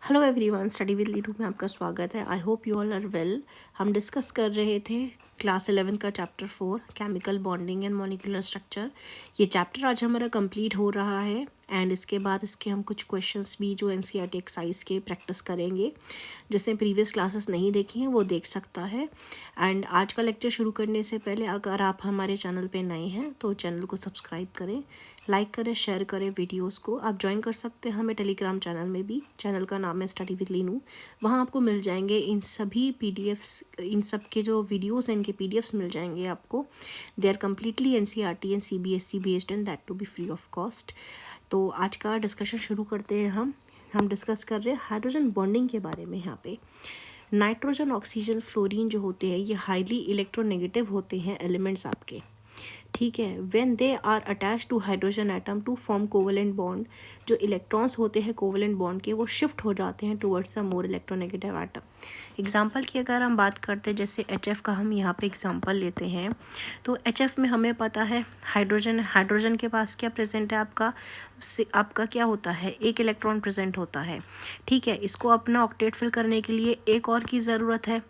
Hello everyone, study with Leedu में आपका स्वागत है। I hope you all are well. हम डिस्कस कर रहे थे क्लास 11 का chapter 4 chemical bonding and molecular structure. ये चैप्टर आज हमारा कंप्लीट हो रहा है एंड इसके बाद इसके हम कुछ क्वेश्चंस भी जो एनसीईआरटी एक्सरसाइज के प्रैक्टिस करेंगे। जिसने प्रीवियस क्लासेस नहीं देखी हैं वो देख सकता है। एंड आज का लेक्चर शुरू करने से पहले अगर आप हमारे चैनल पे नए हैं तो चैनल को सब्सक्राइब करें, लाइक करें, शेयर करें वीडियोस को। आप ज्वाइन कर सकते हैं हमें टेलीग्राम चैनल में भी। चैनल का नाम है स्टडी विद लीनू। वहाँ आपको मिल जाएंगे इन सभी पीडीएफ्स, इन सब के जो वीडियोस हैं इनके पीडीएफ्स मिल जाएंगे आपको। They are completely NCERT and CBSE based and that to be free of cost. तो आज का डिस्कशन शुरू करते हैं। हम डिस्कस कर रहे हैं हाइड्रोजन बॉन्डिंग के बारे में। यहाँ पे नाइट्रोजन, ऑक्सीजन, फ्लोरीन जो होते हैं ये हाईली इलेक्ट्रोनेगेटिव होते हैं एलिमेंट्स आपके, ठीक है। When they are attach to hydrogen atom to form covalent bond, जो इलेक्ट्रॉन्स होते हैं कोवेलेंट बॉन्ड के वो शिफ्ट हो जाते हैं towards a more electronegative atom. Example की अगर हम बात करते हैं, जैसे HF का हम यहाँ पे एग्जांपल लेते हैं, तो HF में हमें पता है हाइड्रोजन के पास क्या प्रेजेंट है, आपका क्या होता है, एक इलेक्ट्रॉन प्रेजेंट होता है, ठीक है। इसको अपना ऑक्टेट फिल करने के लिए एक और की ज़रूरत है।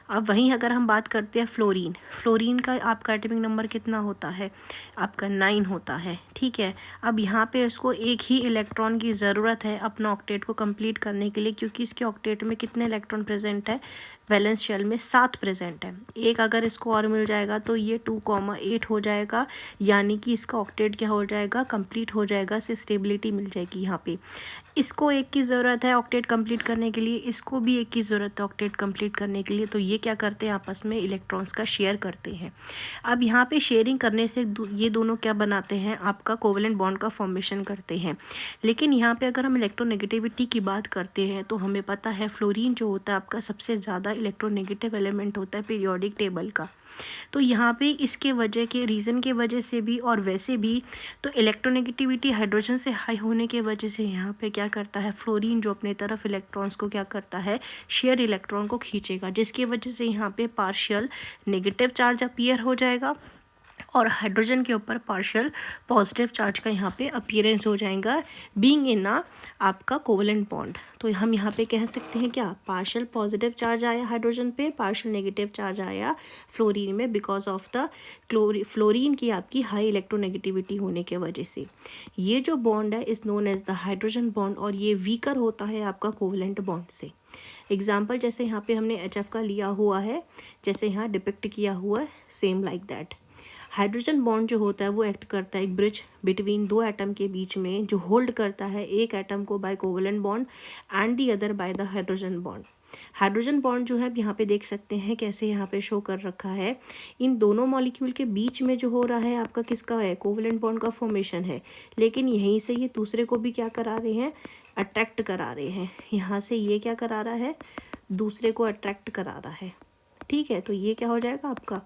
अब वहीं अगर हम बात करते हैं फ्लोरीन का आपका एटॉमिक नंबर कितना होता है, आपका 9 होता है, ठीक है। अब यहाँ पे इसको एक ही इलेक्ट्रॉन की ज़रूरत है अपना ऑक्टेट को कंप्लीट करने के लिए, क्योंकि इसके ऑक्टेट में कितने इलेक्ट्रॉन प्रेजेंट है, वैलेंस शेल में 7 प्रेजेंट है। एक अगर इसको और मिल जाएगा तो ये 2,8 हो जाएगा, यानी कि इसका ऑक्टेट क्या हो जाएगा, कंप्लीट हो जाएगा, से स्टेबिलिटी मिल जाएगी। यहाँ पे इसको एक की ज़रूरत है ऑक्टेट कंप्लीट करने के लिए, इसको भी एक की ज़रूरत है ऑक्टेट कंप्लीट करने के लिए। तो ये क्या करते हैं, आपस में इलेक्ट्रॉन्स का शेयर करते हैं। अब यहाँ पे शेयरिंग करने से ये दोनों क्या बनाते हैं, आपका कोवेलेंट बॉन्ड का फॉर्मेशन करते हैं। लेकिन यहाँ पे अगर हम इलेक्ट्रोनेगेटिविटी की बात करते हैं तो हमें पता है फ्लोरीन जो होता है आपका सबसे ज़्यादा इलेक्ट्रोनेगेटिव एलिमेंट होता है पीरियोडिक टेबल का। तो यहाँ पे इसके वजह के रीज़न के वजह से भी और वैसे भी तो इलेक्ट्रोनेगेटिविटी हाइड्रोजन से हाई होने के वजह से यहाँ पे क्या करता है, फ्लोरीन जो अपने तरफ इलेक्ट्रॉन्स को क्या करता है, शेयर इलेक्ट्रॉन को खींचेगा, जिसकी वजह से यहाँ पे पार्शियल नेगेटिव चार्ज अपीयर हो जाएगा और हाइड्रोजन के ऊपर पार्शियल पॉजिटिव चार्ज का यहाँ पे अपीयरेंस हो जाएगा, बीइंग इन आपका कोवेलेंट बॉन्ड। तो हम यहाँ पे कह सकते हैं क्या, पार्शियल पॉजिटिव चार्ज आया हाइड्रोजन पे, पार्शियल नेगेटिव चार्ज आया फ्लोरीन में, बिकॉज ऑफ द फ्लोरीन की आपकी हाई इलेक्ट्रोनेगेटिविटी होने के वजह से। ये जो बॉन्ड है is known as the hydrogen bond और ये वीकर होता है आपका कोवेलेंट बॉन्ड से। एग्जाम्पल जैसे यहाँ पे हमने HF का लिया हुआ है, जैसे यहाँ डिपिक्ट किया हुआ है, same like that. Hydrogen bond जो होता है वो एक्ट करता है एक ब्रिज बिटवीन दो एटम के बीच में, जो होल्ड करता है एक एटम को by covalent bond and the other by the hydrogen bond. Hydrogen bond जो है यहाँ पे देख सकते हैं कैसे यहाँ पे शो कर रखा है। इन दोनों मॉलिक्यूल के बीच में जो हो रहा है आपका किसका है, कोवेलेंट बॉन्ड का फॉर्मेशन है। लेकिन यहीं से ये दूसरे को भी क्या करा रहे हैं, अट्रैक्ट करा रहे हैं। यहाँ से ये क्या करा रहा है, दूसरे को अट्रैक्ट करा रहा है, ठीक है। तो ये क्या हो जाएगा, आपका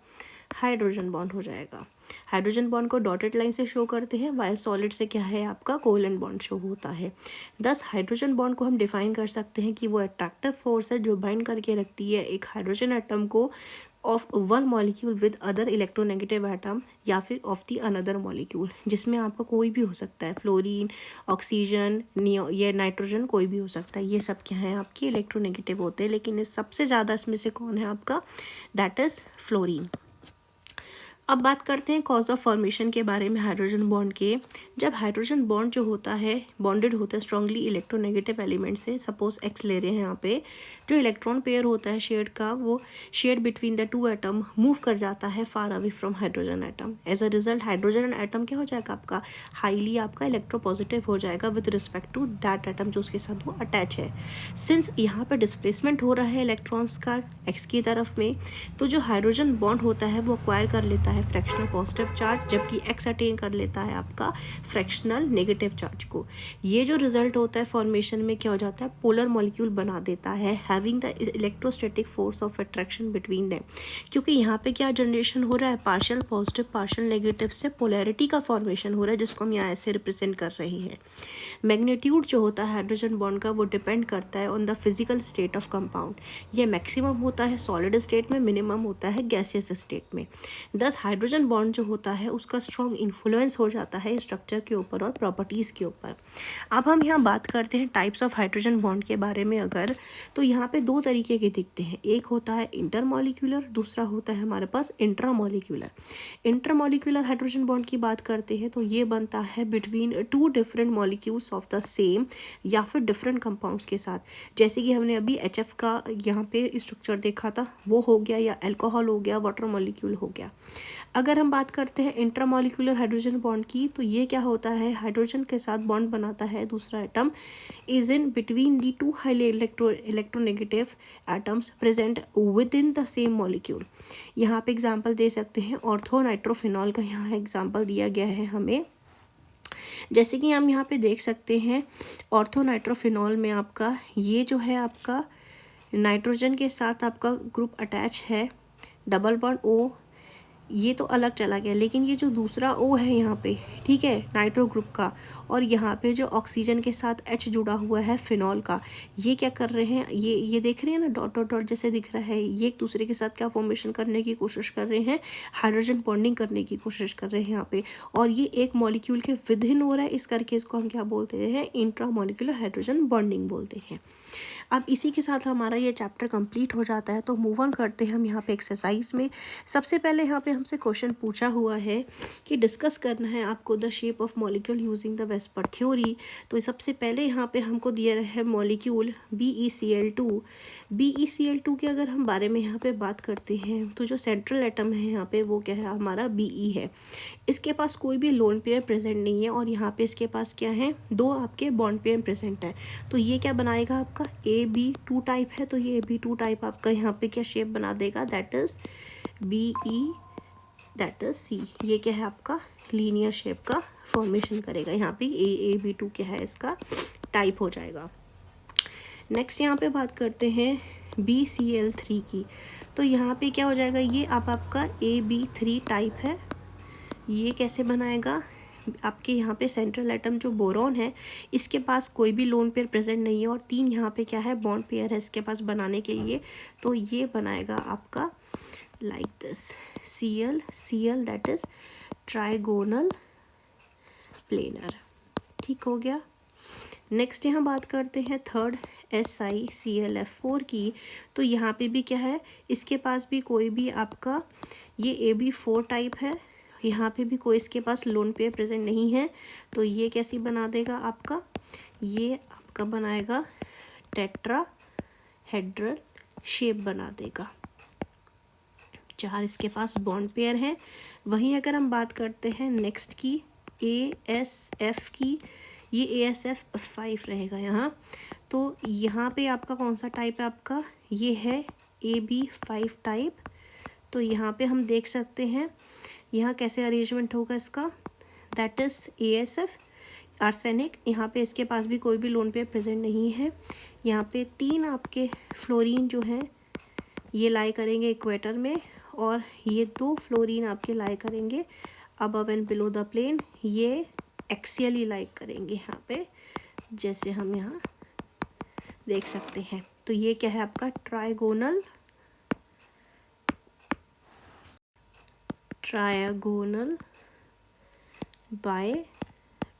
हाइड्रोजन बॉन्ड हो जाएगा। हाइड्रोजन बॉन्ड को डॉटेड लाइन से शो करते हैं, वाइल सॉलिड से क्या है, आपका कोवेलेंट बॉन्ड शो होता है। दस हाइड्रोजन बॉन्ड को हम डिफाइन कर सकते हैं कि वो अट्रैक्टिव फोर्स है जो बाइंड करके रखती है एक हाइड्रोजन एटम को of one molecule with other electronegative atom या फिर ऑफ दी अनदर मॉलिक्यूल, जिसमें आपका कोई भी हो सकता है, फ्लोरीन, ऑक्सीजन, या नाइट्रोजन, कोई भी हो सकता है। ये सब क्या है, आपके इलेक्ट्रोनेगेटिव होते हैं, लेकिन इस सबसे ज़्यादा इसमें से कौन है आपका, दैट इज़ फ्लोरीन। अब बात करते हैं कॉज ऑफ फॉर्मेशन के बारे में हाइड्रोजन बॉन्ड के। जब हाइड्रोजन बॉन्ड जो होता है बॉन्डेड होता है स्ट्रांगली इलेक्ट्रोनेगेटिव एलिमेंट से, सपोज X ले रहे हैं यहाँ पे, जो इलेक्ट्रॉन पेयर होता है शेयर्ड का, वो share between the two atom move कर जाता है far away from hydrogen atom. As a result hydrogen atom क्या हो जाएगा, आपका हाईली आपका इलेक्ट्रोपॉजिटिव हो जाएगा with respect to that atom जो उसके साथ वो अटैच है। सिंस यहाँ पे डिस्प्लेसमेंट हो रहा है इलेक्ट्रॉन्स का X की तरफ में, तो जो हाइड्रोजन बॉन्ड होता है वो अक्वायर कर लेता है फ्रैक्शनल पॉजिटिव चार्ज, जबकि X अटेन कर लेता है आपका फ्रैक्शनल नेगेटिव चार्ज को। ये जो रिजल्ट होता है फॉर्मेशन में क्या हो जाता है, पोलर मॉलिक्यूल बना देता है, having the electrostatic force of attraction between them. क्योंकि यहाँ पे क्या जनरेशन हो रहा है, पार्शियल पॉजिटिव पार्शियल नेगेटिव से पोलैरिटी का फॉर्मेशन हो रहा है, जिसको हम यहाँ ऐसे रिप्रेजेंट कर रहे हैं। मैग्नीट्यूड जो होता है हाइड्रोजन बॉन्ड का वो डिपेंड करता है on the physical state of compound. ये मैक्सिमम होता है सॉलिड स्टेट में, मिनिमम होता है गैसियस स्टेट में। दस हाइड्रोजन बॉन्ड जो होता है उसका स्ट्रॉन्ग इन्फ्लुएंस हो जाता है स्ट्रक्चर के ऊपर और प्रॉपर्टीज़ के ऊपर। अब हम यहाँ बात करते हैं टाइप्स ऑफ हाइड्रोजन बॉन्ड के बारे में अगर, तो यहाँ पे दो तरीके के दिखते हैं, एक होता है इंटरमॉलिक्यूलर, दूसरा होता है हमारे पास इंट्रामॉलिक्यूलर। इंटरमॉलिक्यूलर हाइड्रोजन बॉन्ड की बात करते हैं तो ये बनता है between two different molecules of the same या फिर डिफरेंट कंपाउंड्स के साथ। जैसे कि हमने अभी HF का यहाँ पे स्ट्रक्चर देखा था, वो हो गया, या अल्कोहल हो गया, वाटर मॉलिक्यूल हो गया। अगर हम बात करते हैं इंट्रामॉलिक्यूलर हाइड्रोजन बॉन्ड की, तो ये क्या होता है, हाइड्रोजन के साथ बॉन्ड बनाता है दूसरा atom is in between the two highly electronegative atoms present within the same molecule. यहाँ पे एग्जांपल दे सकते हैं, ऑर्थो नाइट्रोफिनॉल का यहाँ एग्जांपल दिया गया है हमें। जैसे कि हम यहाँ पे देख सकते हैं ऑर्थो नाइट्रोफिनॉल में आपका ये जो है आपका नाइट्रोजन के साथ आपका ग्रुप अटैच है, डबल बॉन्ड O, ये तो अलग चला गया, लेकिन ये जो दूसरा O है यहाँ पे, ठीक है, नाइट्रो ग्रुप का, और यहाँ पे जो ऑक्सीजन के साथ H जुड़ा हुआ है फिनॉल का, ये क्या कर रहे हैं, ये देख रहे हैं ना, डॉट डॉट डॉट जैसे दिख रहा है, ये एक दूसरे के साथ क्या फॉर्मेशन करने की कोशिश कर रहे हैं, हाइड्रोजन बॉन्डिंग करने की कोशिश कर रहे हैं यहाँ पे, और ये एक मॉलिक्यूल के विदिन हो रहा है, इस करके इसको हम क्या बोलते हैं, इंट्रामॉलिक्यूलर हाइड्रोजन बॉन्डिंग बोलते हैं। अब इसी के साथ हमारा ये चैप्टर कंप्लीट हो जाता है, तो मूव ऑन करते हैं हम यहाँ पे एक्सरसाइज में। सबसे पहले यहाँ पे हमसे क्वेश्चन पूछा हुआ है कि डिस्कस करना है आपको the shape of molecule using the VSEPR theory. तो सबसे पहले यहाँ पे हमको दिया है मॉलिक्यूल BeCl2। BeCl2 के अगर हम बारे में यहाँ पे बात करते हैं तो जो सेंट्रल एटम है यहाँ पे वो क्या है, हमारा Be है। इसके पास कोई भी लोन पेयर प्रेजेंट नहीं है, और यहाँ पे इसके पास क्या है, दो आपके बॉन्ड पेयर प्रेजेंट है। तो ये क्या बनाएगा आपका AB2 टाइप है, तो ये AB2 टाइप आपका यहाँ पे क्या शेप बना देगा, that is BE, that is C। ये क्या है आपका लीनियर शेप का फॉर्मेशन करेगा, यहाँ पे AB2 क्या है, इसका टाइप हो जाएगा। नेक्स्ट यहाँ पे बात करते हैं BCl3 की, तो यहाँ पे क्या हो जाएगा, ये आपका AB3 टाइप है। ये कैसे बनाएगा, आपके यहाँ पे सेंट्रल एटम जो बोरॉन है इसके पास कोई भी लोन पेयर प्रेजेंट नहीं है, और 3 यहाँ पे क्या है, बॉन्ड पेयर है इसके पास बनाने के लिए। तो ये बनाएगा आपका like this Cl that is trigonal planar. ठीक हो गया। नेक्स्ट यहाँ बात करते हैं थर्ड SiClF4 की, तो यहाँ पे भी क्या है, इसके पास भी कोई भी आपका ये AB4 टाइप है, यहाँ पे भी कोई इसके पास लोन पेयर प्रेजेंट नहीं है। तो ये कैसी बना देगा आपका, ये आपका बनाएगा टेट्राहेड्रल शेप बना देगा, 4 इसके पास बॉन्ड पेयर है। वहीं अगर हम बात करते हैं नेक्स्ट की ASF की, ये ASF5 रहेगा यहाँ। तो यहाँ पे आपका कौन सा टाइप है आपका, ये है AB5 टाइप। तो यहाँ पे हम देख सकते हैं यहाँ कैसे अरेंजमेंट होगा इसका, दैट इज ASF आर्सेनिक। यहाँ पे इसके पास भी कोई भी लोन पेयर प्रेजेंट नहीं है। यहाँ पे 3 आपके फ्लोरीन जो हैं ये लाई करेंगे इक्वेटर में, और ये 2 फ्लोरीन आपके लाई करेंगे above and below the plane, ये एक्सियली लाई करेंगे यहाँ पे, जैसे हम यहाँ देख सकते हैं। तो ये क्या है आपका ट्राइगोनल बाय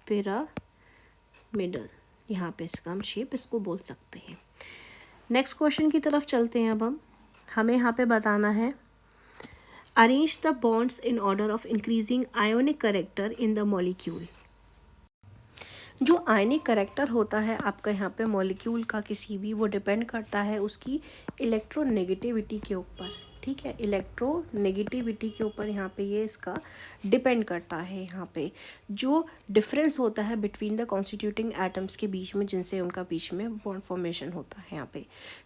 पिरामिडल, यहाँ पे इसका हम शेप इसको बोल सकते हैं। नेक्स्ट क्वेश्चन की तरफ चलते हैं। अब हमें यहाँ पे बताना है arrange the bonds in order of increasing ionic character in the molecule. जो आयनिक करेक्टर होता है आपका यहाँ पे मॉलिक्यूल का किसी भी, वो डिपेंड करता है उसकी इलेक्ट्रोनेगेटिविटी के ऊपर। ठीक है, इलेक्ट्रोनेगेटिविटी के ऊपर यहाँ पे ये इसका डिपेंड करता है। यहाँ पे जो डिफरेंस होता है बिटवीन द कॉन्स्टिट्यूटिंग एटम्स के बीच में, जिनसे उनका बीच में बॉन्ड फॉर्मेशन होता है यहाँ पे,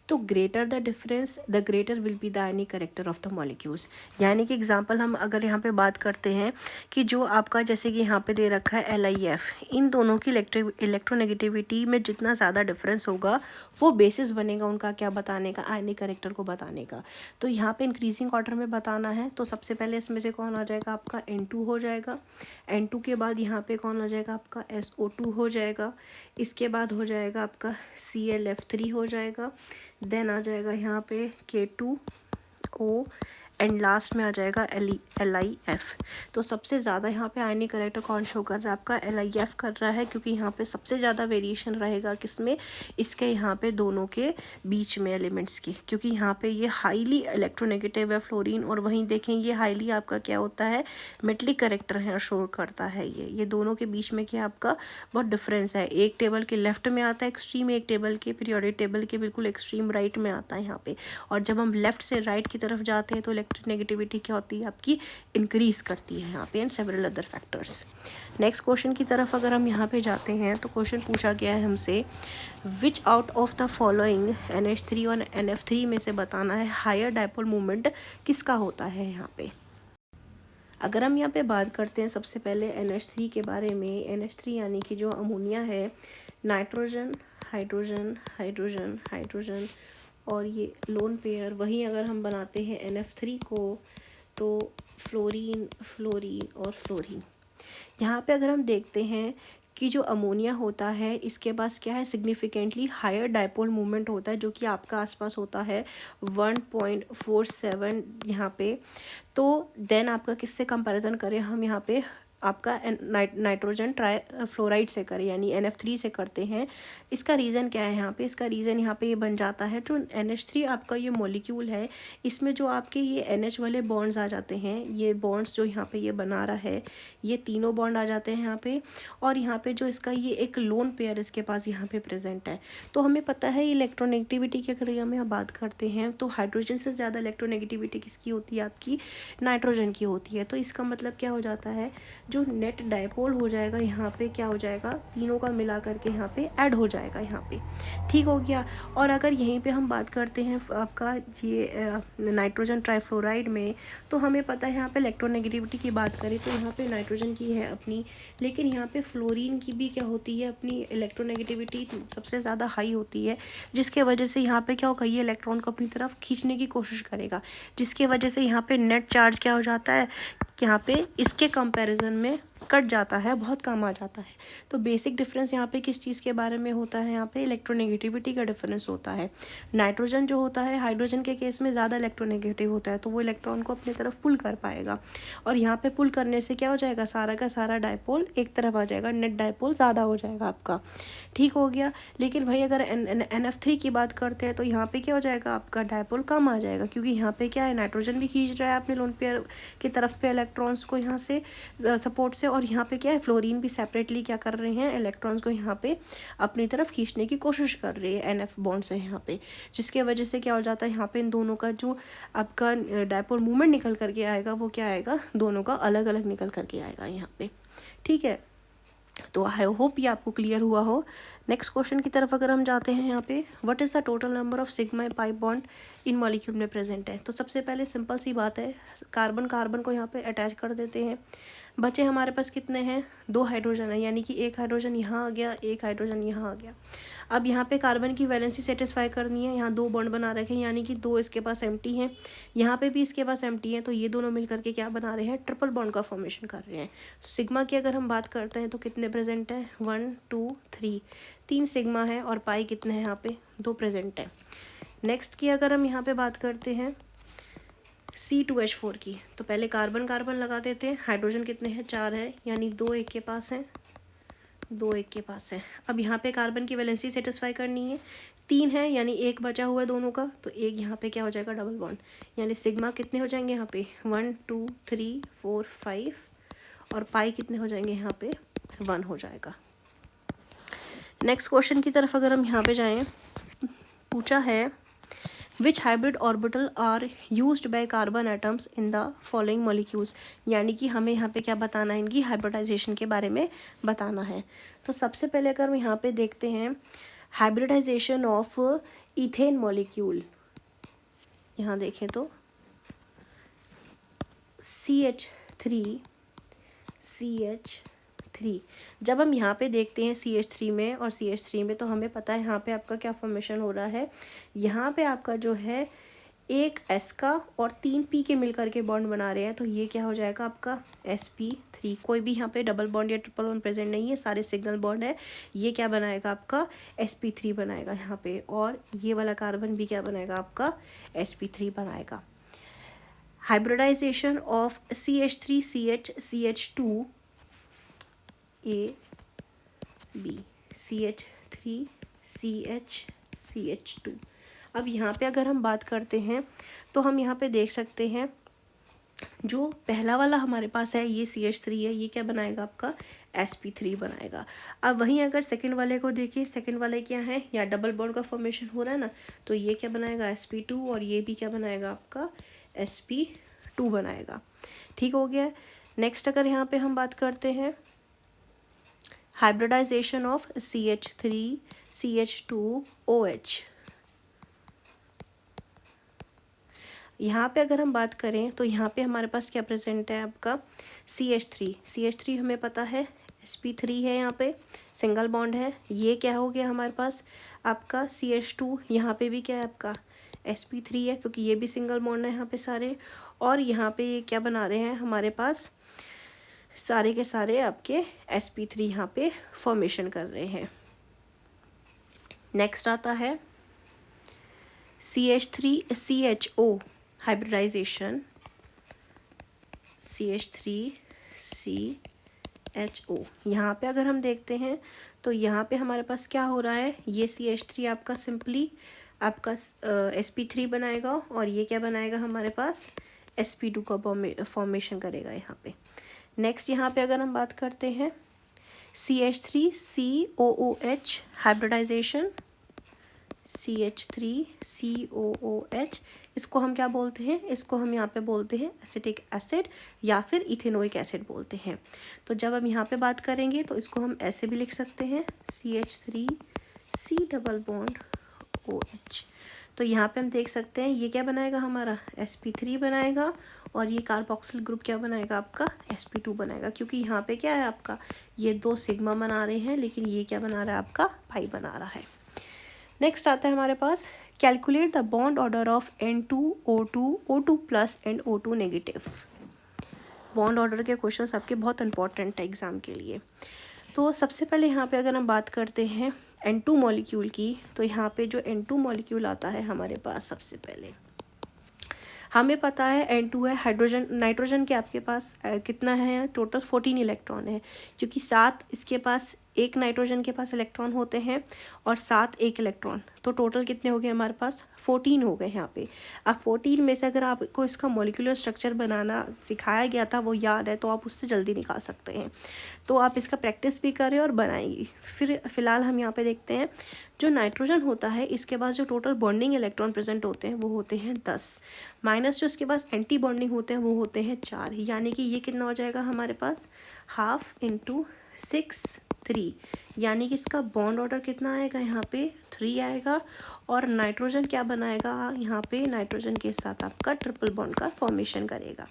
तो greater the difference the greater will be the ionic character of the molecules. यानी कि एग्जांपल हम अगर यहाँ पे बात करते हैं कि जो आपका जैसे कि यहाँ पे दे रखा है LiF, इन दोनों की इलेक्ट्रोनेगेटिविटी में जितना ज़्यादा डिफरेंस होगा वो बेसिस बनेगा उनका क्या बताने का, आयनिक करेक्टर को बताने का। तो यहाँ पे इंक्रीजिंग ऑर्डर में बताना है, तो सबसे पहले इसमें से कौन आ जाएगा आपका N2 हो जाएगा। N2 के बाद यहाँ पे कौन आ जाएगा आपका SO2 हो जाएगा। इसके बाद हो जाएगा आपका ClF3 हो जाएगा। देन आ जाएगा यहाँ पे K2O, एंड लास्ट में आ जाएगा LiF। तो सबसे ज़्यादा यहाँ पे आयनिक करेक्टर कौन शो कर रहा है, आपका LiF कर रहा है, क्योंकि यहाँ पे सबसे ज़्यादा वेरिएशन रहेगा किसमें, इसके यहाँ पे दोनों के बीच में एलिमेंट्स की, क्योंकि यहाँ पे ये हाईली इलेक्ट्रोनेगेटिव है फ्लोरीन, और वहीं देखें ये हाईली आपका क्या होता है, मेटलिक करेक्टर है, शो करता है। ये दोनों के बीच में क्या आपका बहुत डिफरेंस है, एक टेबल के लेफ्ट में आता है एक्सट्रीम, एक टेबल के पीरियोडिक टेबल के बिल्कुल एक्सट्रीम राइट में आता है यहाँ पे। और जब हम लेफ्ट से राइट की तरफ जाते हैं तो इलेक्ट्रोनेगेटिविटी क्या होती है आपकी, इंक्रीज करती है यहाँ पे, and several other factors. Next question की तरफ अगर हम यहाँ पे जाते हैं तो क्वेश्चन पूछा गया है हमसे, विच out of the following NH3 और NF3 में से बताना है हायर डायपोल मूवमेंट किसका होता है यहाँ पे। अगर हम यहाँ पे बात करते हैं सबसे पहले NH3 के बारे में, NH3 यानी कि जो अमोनिया है, नाइट्रोजन हाइड्रोजन हाइड्रोजन हाइड्रोजन और ये लोन पेयर, वहीं अगर हम बनाते हैं NF3 को तो फ्लोरीन फ्लोरीन और फ्लोरीन। यहाँ पे अगर हम देखते हैं कि जो अमोनिया होता है इसके पास क्या है, सिग्निफिकेंटली हायर डायपोल मूवमेंट होता है, जो कि आपका आसपास होता है 1.47 यहाँ पे। तो देन आपका किससे कंपैरिजन करें हम यहाँ पे, आपका नाइट्रोजन ट्राई फ्लोराइड से करें, यानी NF3 से करते हैं। इसका रीज़न क्या है यहाँ पे, इसका रीज़न यहाँ पे ये बन जाता है, जो NH3 आपका ये मॉलिक्यूल है, इसमें जो आपके ये NH वाले बॉन्ड्स आ जाते हैं, ये बॉन्ड्स जो यहाँ पे ये बना रहा है, ये तीनों बॉन्ड आ जाते हैं यहाँ पे, और यहाँ पे जो इसका ये एक लोन पेयर इसके पास यहाँ पे प्रेजेंट है। तो हमें पता है इलेक्ट्रोनेगेटिविटी की अगर हम बात करते हैं तो हाइड्रोजन से ज़्यादा इलेक्ट्रोनेगेटिविटी किसकी होती है, आपकी नाइट्रोजन की होती है। तो इसका मतलब क्या हो जाता है, जो नेट डायपोल हो जाएगा यहाँ पे क्या हो जाएगा, तीनों का मिला करके यहाँ पे ऐड हो जाएगा यहाँ पे, ठीक हो गया। और अगर यहीं पे हम बात करते हैं आपका ये नाइट्रोजन ट्राइफ्लोराइड में, तो हमें पता है यहाँ पे इलेक्ट्रोनेगेटिविटी की बात करें तो यहाँ पे नाइट्रोजन की है अपनी, लेकिन यहाँ पे फ्लोरीन की भी क्या होती है, अपनी इलेक्ट्रोनेगेटिविटी सबसे ज़्यादा हाई होती है, जिसके वजह से यहाँ पे क्या होगा, ये इलेक्ट्रॉन को अपनी तरफ खींचने की कोशिश करेगा, जिसके वजह से यहाँ पे नेट चार्ज क्या हो जाता है, यहाँ पे इसके कंपैरिजन में कट जाता है, बहुत कम आ जाता है। तो बेसिक डिफरेंस यहाँ पे किस चीज़ के बारे में होता है, यहाँ पे इलेक्ट्रोनेगेटिविटी का डिफरेंस होता है। नाइट्रोजन जो होता है, हाइड्रोजन के केस में ज़्यादा इलेक्ट्रोनेगेटिव होता है, तो वो इलेक्ट्रॉन को अपनी तरफ पुल कर पाएगा, और यहाँ पे पुल करने से क्या हो जाएगा, सारा का सारा डायपोल एक तरफ आ जाएगा, नेट डायपोल ज़्यादा हो जाएगा आपका, ठीक हो गया। लेकिन भाई अगर NF3 की बात करते हैं तो यहाँ पे क्या हो जाएगा, आपका डायपोल कम आ जाएगा, क्योंकि यहाँ पे क्या है, नाइट्रोजन भी खींच रहा है अपने लोन पेयर की तरफ पे इलेक्ट्रॉन्स को यहाँ से सपोर्ट से, और यहाँ पे क्या है, फ्लोरीन भी सेपरेटली क्या कर रहे हैं, इलेक्ट्रॉन्स को यहाँ पे अपनी तरफ खींचने की कोशिश कर रही है NF बॉन्ड से यहाँ पे, जिसके वजह से क्या हो जाता है, यहाँ पे इन दोनों का जो आपका डायपोल मूवमेंट निकल करके आएगा वो क्या आएगा, दोनों का अलग अलग निकल करके आएगा यहाँ पे, ठीक है। तो आई होप ये आपको क्लियर हुआ हो। नेक्स्ट क्वेश्चन की तरफ अगर हम जाते हैं, यहाँ पे what is the total number of sigma pi bond in molecule में प्रेजेंट है। तो सबसे पहले सिंपल सी बात है, कार्बन कार्बन को यहाँ पे अटैच कर देते हैं, बचे हमारे पास कितने हैं, 2 हाइड्रोजन है, यानी कि एक हाइड्रोजन यहाँ आ गया, एक हाइड्रोजन यहाँ आ गया। अब यहाँ पे कार्बन की वैलेंसी सेटिस्फाई करनी है, यहाँ 2 बॉन्ड बना रखे हैं, यानी कि 2 इसके पास एम्प्टी हैं, यहाँ पे भी इसके पास एम्प्टी है, तो ये दोनों मिल करके क्या बना रहे हैं, ट्रिपल बॉन्ड का फॉर्मेशन कर रहे हैं। सिग्मा की अगर हम बात करते हैं तो कितने प्रेजेंट है, 1 2 3, 3 सिग्मा है, और पाई कितने हैं यहाँ पे, 2 प्रेजेंट है। नेक्स्ट की अगर हम यहाँ पे बात करते हैं C2H4 की, तो पहले कार्बन कार्बन लगा देते हैं, हाइड्रोजन कितने हैं, 4 है, यानी 2 एक के पास है, 2 एक के पास है। अब यहाँ पे कार्बन की वैलेंसी सेटिस्फाई करनी है, 3 है, यानी एक बचा हुआ है दोनों का, तो एक यहाँ पे क्या हो जाएगा, डबल बॉन्ड, यानी सिग्मा कितने हो जाएंगे यहाँ पे, 1 2 3 4 5, और पाई कितने हो जाएंगे यहाँ पे, 1 हो जाएगा। नेक्स्ट क्वेश्चन की तरफ अगर हम यहाँ पे जाएँ, पूछा है which hybrid orbital are used by carbon atoms in the following molecules, यानी कि हमें यहाँ पे क्या बताना है, इनकी हाइब्रिडाइजेशन के बारे में बताना है। तो सबसे पहले अगर हम यहाँ पे देखते हैं हाइब्रिडाइजेशन ऑफ इथेन मॉलिक्यूल, यहाँ देखें तो CH3, जब हम यहाँ पे देखते हैं CH3 में और CH3 में, तो हमें पता है यहाँ पे आपका क्या फॉर्मेशन हो रहा है, यहाँ पे आपका जो है एक S का और 3 P के मिलकर के बॉन्ड बना रहे हैं, तो ये क्या हो जाएगा आपका sp3। कोई भी यहाँ पे डबल बॉन्ड या ट्रिपल बॉन्ड प्रेजेंट नहीं है, सारे सिंगल बॉन्ड है, ये क्या बनाएगा आपका sp3 बनाएगा यहाँ पे, और ये वाला कार्बन भी क्या बनाएगा आपका sp3 बनाएगा। Hybridization of CH3CH CH2 A B CH3CH CH2। अब यहाँ पे अगर हम बात करते हैं तो हम यहाँ पे देख सकते हैं जो पहला वाला हमारे पास है ये CH3 है, ये क्या बनाएगा आपका sp3 बनाएगा। अब वहीं अगर सेकंड वाले को देखिए, सेकंड वाले क्या है, या डबल बॉन्ड का फॉर्मेशन हो रहा है ना, तो ये क्या बनाएगा sp2 और ये भी क्या बनाएगा आपका sp2 बनाएगा। ठीक हो गया। नेक्स्ट अगर यहाँ पे हम बात करते हैं hybridisation of CH3 CH2 OH। यहाँ पे अगर हम बात करें तो यहाँ पे हमारे पास क्या प्रेजेंट है आपका CH3 हमें पता है sp3 है, यहाँ पे सिंगल बॉन्ड है। ये क्या हो गया हमारे पास आपका CH2, यहाँ पे भी क्या है आपका sp3 है क्योंकि ये भी सिंगल बॉन्ड है यहाँ पे सारे। और यहाँ पे ये क्या बना रहे हैं हमारे पास सारे के सारे आपके sp3 यहाँ पे फॉर्मेशन कर रहे हैं। नेक्स्ट आता है CH3CHO हाइब्रिडाइजेशन CH3CHO। यहाँ पे अगर हम देखते हैं तो यहाँ पे हमारे पास क्या हो रहा है, ये CH3 आपका सिंपली आपका sp3 बनाएगा और ये क्या बनाएगा हमारे पास sp2 का फॉर्मेशन करेगा यहाँ पे। नेक्स्ट यहाँ पे अगर हम बात करते हैं CH3COOH हाइब्रिडाइजेशन CH3COOH, इसको हम क्या बोलते हैं, इसको हम यहाँ पे बोलते हैं एसिटिक एसिड या फिर इथेनोइक एसिड बोलते हैं। तो जब हम यहाँ पे बात करेंगे तो इसको हम ऐसे भी लिख सकते हैं CH3C डबल बॉन्ड OH। तो यहाँ पे हम देख सकते हैं ये क्या बनाएगा हमारा sp3 बनाएगा और ये कार्बोक्सिल ग्रुप क्या बनाएगा आपका sp2 बनाएगा, क्योंकि यहाँ पे क्या है आपका ये दो सिग्मा बना रहे हैं लेकिन ये क्या बना रहा है आपका पाई बना रहा है। नेक्स्ट आता है हमारे पास calculate the bond order of N2O2 O2 plus and O2 negative. Bond order के क्वेश्चंस आपके बहुत इंपॉर्टेंट है एग्जाम के लिए। तो सबसे पहले यहाँ पे अगर हम बात करते हैं N2 मॉलिक्यूल की, तो यहाँ पे जो N2 मॉलिक्यूल आता है हमारे पास सबसे पहले हमें पता है N2 है हाइड्रोजन, नाइट्रोजन के आपके पास कितना है टोटल 14 इलेक्ट्रॉन है, क्योंकि 7 इसके पास एक नाइट्रोजन के पास इलेक्ट्रॉन होते हैं और 7 एक इलेक्ट्रॉन, तो टोटल कितने हो गए हमारे पास 14 हो गए यहाँ पे। अब 14 में से अगर आपको इसका मॉलिक्यूलर स्ट्रक्चर बनाना सिखाया गया था वो याद है तो आप उससे जल्दी निकाल सकते हैं, तो आप इसका प्रैक्टिस भी करें और बनाएंगी। फिर फिलहाल हम यहाँ पे देखते हैं जो नाइट्रोजन होता है इसके पास जो टोटल बॉन्डिंग इलेक्ट्रॉन प्रेजेंट होते हैं वो होते हैं 10, माइनस जो इसके पास एंटी बॉन्डिंग होते हैं वो होते हैं 4, यानी कि ये कितना हो जाएगा हमारे पास 1/2 × 6 3, यानी कि इसका बॉन्ड ऑर्डर कितना आएगा यहाँ पे 3 आएगा। और नाइट्रोजन क्या बनाएगा यहाँ पे, नाइट्रोजन के साथ आपका ट्रिपल बॉन्ड का फॉर्मेशन करेगा।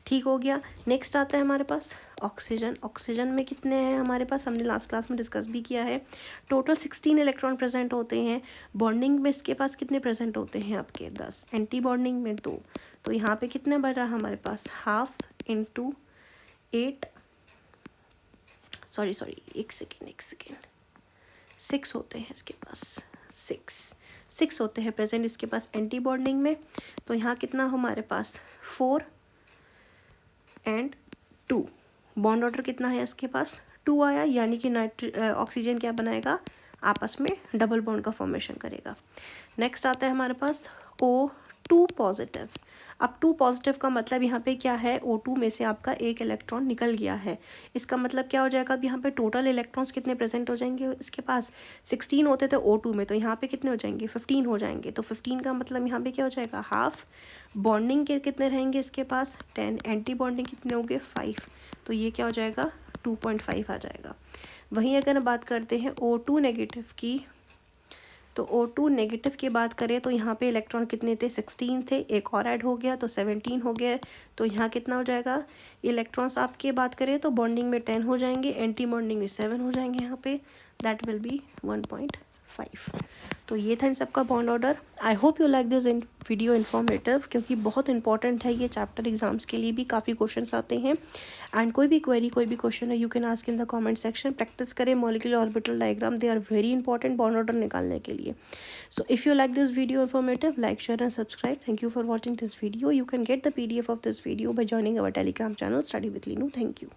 ठीक हो गया। नेक्स्ट आता है हमारे पास ऑक्सीजन। ऑक्सीजन में कितने हैं हमारे पास, हमने लास्ट क्लास में डिस्कस भी किया है, टोटल 16 इलेक्ट्रॉन प्रेजेंट होते हैं। बॉन्डिंग में इसके पास कितने प्रेजेंट होते हैं आपके 10, एंटी बॉन्डिंग में 2, तो यहाँ पे कितने बचा हमारे पास 1/2 × 8 सॉरी एक सेकेंड 6 होते हैं इसके पास, 6 होते हैं प्रेजेंट इसके पास एंटी बॉन्डिंग में। तो यहाँ कितना हमारे पास 4 और 2, बॉन्ड ऑर्डर कितना है इसके पास 2 आया, यानी कि ऑक्सीजन क्या बनाएगा आपस में डबल बॉन्ड का फॉर्मेशन करेगा। नेक्स्ट आता है हमारे पास O2 पॉजिटिव। अब 2 पॉजिटिव का मतलब यहाँ पे क्या है, O2 में से आपका एक इलेक्ट्रॉन निकल गया है, इसका मतलब क्या हो जाएगा, अब यहाँ पे टोटल इलेक्ट्रॉन्स कितने प्रेजेंट हो जाएंगे, इसके पास 16 होते थे O2 में, तो यहाँ पे कितने हो जाएंगे 15 हो जाएंगे। तो 15 का मतलब यहाँ पे क्या हो जाएगा 1/2, बॉन्डिंग के कितने रहेंगे इसके पास 10, एंटी बॉन्डिंग कितने होंगे 5, तो ये क्या हो जाएगा 2.5 आ जाएगा। वहीं अगर बात करते हैं O2 नेगेटिव की, तो O2 नेगेटिव की बात करें तो यहाँ पे इलेक्ट्रॉन कितने थे 16 थे, एक और ऐड हो गया तो 17 हो गया, तो यहाँ कितना हो जाएगा इलेक्ट्रॉन्स आपके बात करें तो बॉन्डिंग में 10 हो जाएंगे, एंटी बॉन्डिंग में 7 हो जाएंगे यहाँ पे, दैट विल बी 1.5। 5। तो ये था इन सबका bond order. I hope you like this video informative, क्योंकि बहुत इंपॉर्टेंट है ये चैप्टर, एग्जाम्स के लिए भी काफ़ी क्वेश्चंस आते हैं। एंड कोई भी क्वेरी, कोई भी क्वेश्चन है, you can ask in the comment section. Practice करें molecular orbital diagram, they are very important bond order निकालने के लिए। So if you like this video informative, like, share and subscribe. Thank you for watching this video. You can get the PDF of this video by joining our Telegram channel Study with Linu. Thank you.